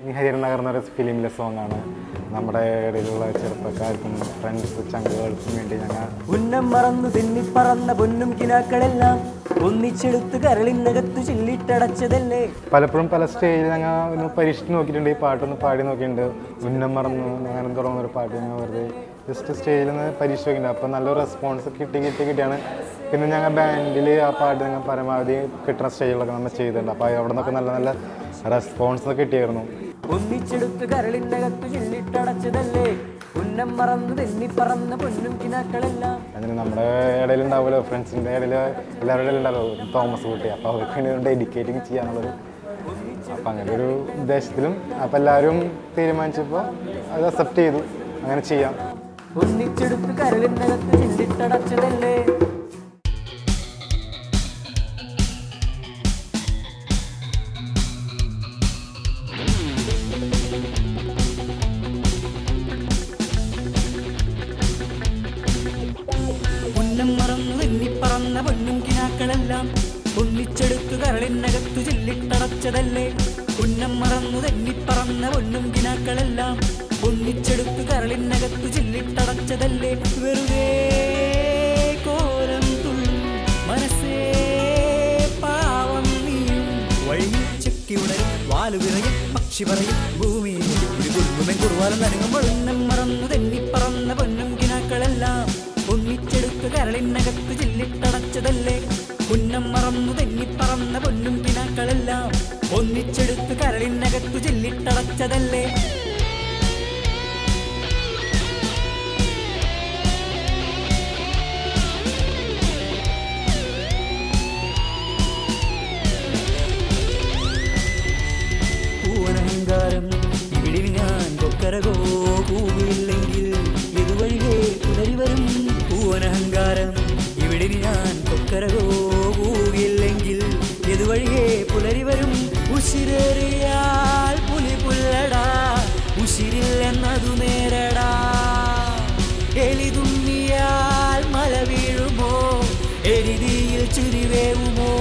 ഈ ഹരിഹരൻ നഗർന്നൊരു ഫിലിമിലെ സോങ്ങാണ്. നമ്മുടെ ഇടയിലുള്ള ചെറുപ്പക്കാർക്കും ഫ്രണ്ട്സ് ചങ്കുകൾക്കും വേണ്ടി ഞങ്ങൾ ഉന്നം മറന്നു തെന്നിപ്പറന്ന പൊന്നും കിനാക്കളെല്ലാം ഒന്നിച്ചെടുത്ത് കരളിനകത്ത് ചില്ലിട്ടടച്ചതല്ലേ. പലപ്പോഴും പല സ്റ്റേജിൽ ഞങ്ങൾ ഒന്ന് പരീക്ഷിച്ച് നോക്കിയിട്ടുണ്ട്. ഈ പാട്ടൊന്ന് പാടി നോക്കിയിട്ടുണ്ട്. ഉന്നം മറന്നു അങ്ങനെ തുടങ്ങുന്നൊരു പാട്ട് ഞങ്ങൾ വെറുതെ ജസ്റ്റ് സ്റ്റേജിൽ നിന്ന് പരീക്ഷ നോക്കിയിട്ടുണ്ട്. അപ്പോൾ നല്ലൊരു റെസ്പോൺസ് കിട്ടിയാണ്. പിന്നെ ഞങ്ങൾ ബാൻഡിൽ ആ പാട്ട് ഞങ്ങൾ പരമാവധി കിട്ടുന്ന സ്റ്റേജിലൊക്കെ നമ്മൾ ചെയ്തിട്ടുണ്ട്. അപ്പോൾ അവിടെ നിന്നൊക്കെ നല്ല നല്ല റെസ്പോൺസ് കിട്ടിയായിരുന്നു. ഒന്നിച്ചെടുത്ത് കരളിനകത്ത് ചില്ലിട്ടടച്ചതല്ലേ, ഉന്നം മറന്നു തെന്നിപ്പറന്ന പൊന്നും കിനാക്കളെല്ലാം. അങ്ങനെ നമ്മുടെ ഇടയിൽ ഉണ്ടാവുമല്ലോ, ഫ്രണ്ട്സിൻ്റെ ഇടയിൽ എല്ലാവരുടെ ഇടയിൽ ഉണ്ടാവുമല്ലോ തോമസ് കുട്ടി. അപ്പോൾ അവർക്ക് വേണ്ടി ഡെഡിക്കേറ്റിംഗ് ചെയ്യാനുള്ളൊരു അപ്പോൾ അങ്ങനെ ഒരു ഉദ്ദേശത്തിലും അപ്പോൾ എല്ലാവരും തീരുമാനിച്ചപ്പോൾ അത് അക്സെപ്റ്റ് ചെയ്തു. അങ്ങനെ ചെയ്യാം. ഒന്നിച്ചെടുത്ത് കരളിനകത്ത് ചില്ലിട്ടടച്ചതല്ലേ. ഉന്നം മറന്നു തെന്നിപ്പറന്ന പൊന്നും കിനാക്കളെല്ലാം ഒന്നിച്ചെടുത്തു കരളിനകത്തു ചില്ലിട്ടടച്ചതല്ലേ. ഉന്നം മറന്നു തെന്നിപ്പറന്ന പൊന്നും കിനാക്കളെല്ലാം ഒന്നിച്ചെടുത്തു കരളിനകത്തു ചില്ലിട്ടടച്ചതല്ലേ. വെറുതെ കോലം തുള്ളും മനസ്സേ പാവം നീയും വഴിച്ചെക്കി ഉണരും വാലുവിറയും പക്ഷി പറയും ഭൂമിയിൽ കുറുവാലം നനങ്ങുമ്പോൾ. ഉന്നം മറന്നു തെന്നിപ്പറന്ന പൊന്നും കിനാക്കളെല്ലാം ഒന്നിച്ചെടുത്ത് കരളിനകത്ത് ചില്ലിട്ടടച്ചതല്ലേ. ഉന്നം മറന്നു തെന്നിപ്പറന്ന പൊന്നും കിനാക്കളെല്ലാം ഒന്നിച്ചെടുത്ത് കരളിനകത്ത് ചില്ലിട്ടടച്ചതല്ലേ. പൂവനഹങ്കാരം ഇവിടെ ഞാൻ കൊക്കരകോ പൂവില്ലെങ്കിൽ ഇതുവഴികെ പുലരി വരും. പൂവനഹങ്കാരം ഇവിടെ ഞാൻ കൊക്കരകോ പൂവില്ലെങ്കിൽ ഇതുവഴികെ പുലരി വരും. ഉശിരേറിയാൽ പുലി പുല്ലടാ, ഉശിരില്ലെന്നതു നേരടാ. എലിതുമ്മിയാൽ മല വീഴുമോ, എരിതിയിൽ ചുരിവേവുമോ.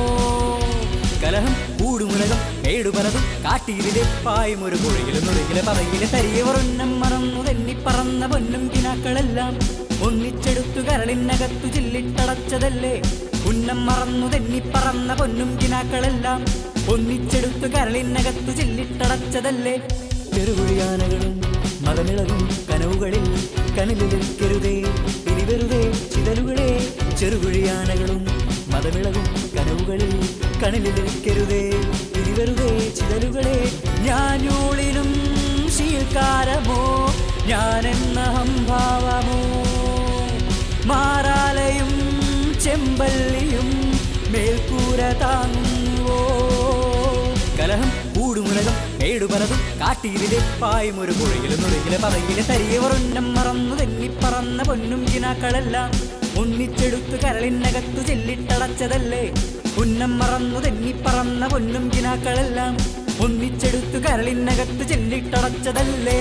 കലഹം കൂടുമുലകം ഏടുപലതും കാട്ടിയിലെ പായും ഒരു പുഴയിലും നുഴയിലെ പറയിലെ തരിയവർ. ഉന്നം മറന്നു തെന്നിപ്പറന്ന പൊന്നും കിനാക്കളെല്ലാം ഒന്നിച്ചെടുത്തു കരളിനകത്തു ചില്ലിട്ടടച്ചതല്ലേ. ഉന്നം മറന്നു തെന്നിപ്പറന്ന പൊന്നും കിനാക്കളെല്ലാം ഒന്നിച്ചെടുത്തു കരളിനകത്തു ചില്ലിട്ടടച്ചതല്ലേ. ചെറുകുഴിയാനകളും മതമിളകും കനവുകളിൽ കനലിലെടുക്കരുതേ ഇനി വെറുതെ ചിതലുകളെ. ചെറുകുഴിയാനകളും മതമിളകും കനവുകളിൽ കനലിലെടുക്കരുതേ ഇനി വെറുതെ ചിതലുകളെ. ഞാനൂളിലും ശീൽക്കാരമോ ഞാനെന്ന ഹംഭാവമോ, മാറാലയും ചെമ്പല്ലിയും മേൽക്കൂര താങ്ങുവോ. കലഹം കൂടുമുലകം ഏടുപലതും കാട്ടിയിലെ പായും ഒരു പുഴയിലും നുഴയിലെ പറയിലെ തരിയവർ. ഉന്നം മറന്നു തെന്നിപ്പറന്ന പൊന്നും കിനാക്കളെല്ലാം ഒന്നിച്ചെടുത്ത് കരളിനകത്തു ചില്ലിട്ടടച്ചതല്ലേ. ഉന്നം മറന്നു തെന്നിപ്പറന്ന പൊന്നും കിനാക്കളെല്ലാം ഒന്നിച്ചെടുത്തു കരളിനകത്ത് ചില്ലിട്ടടച്ചതല്ലേ.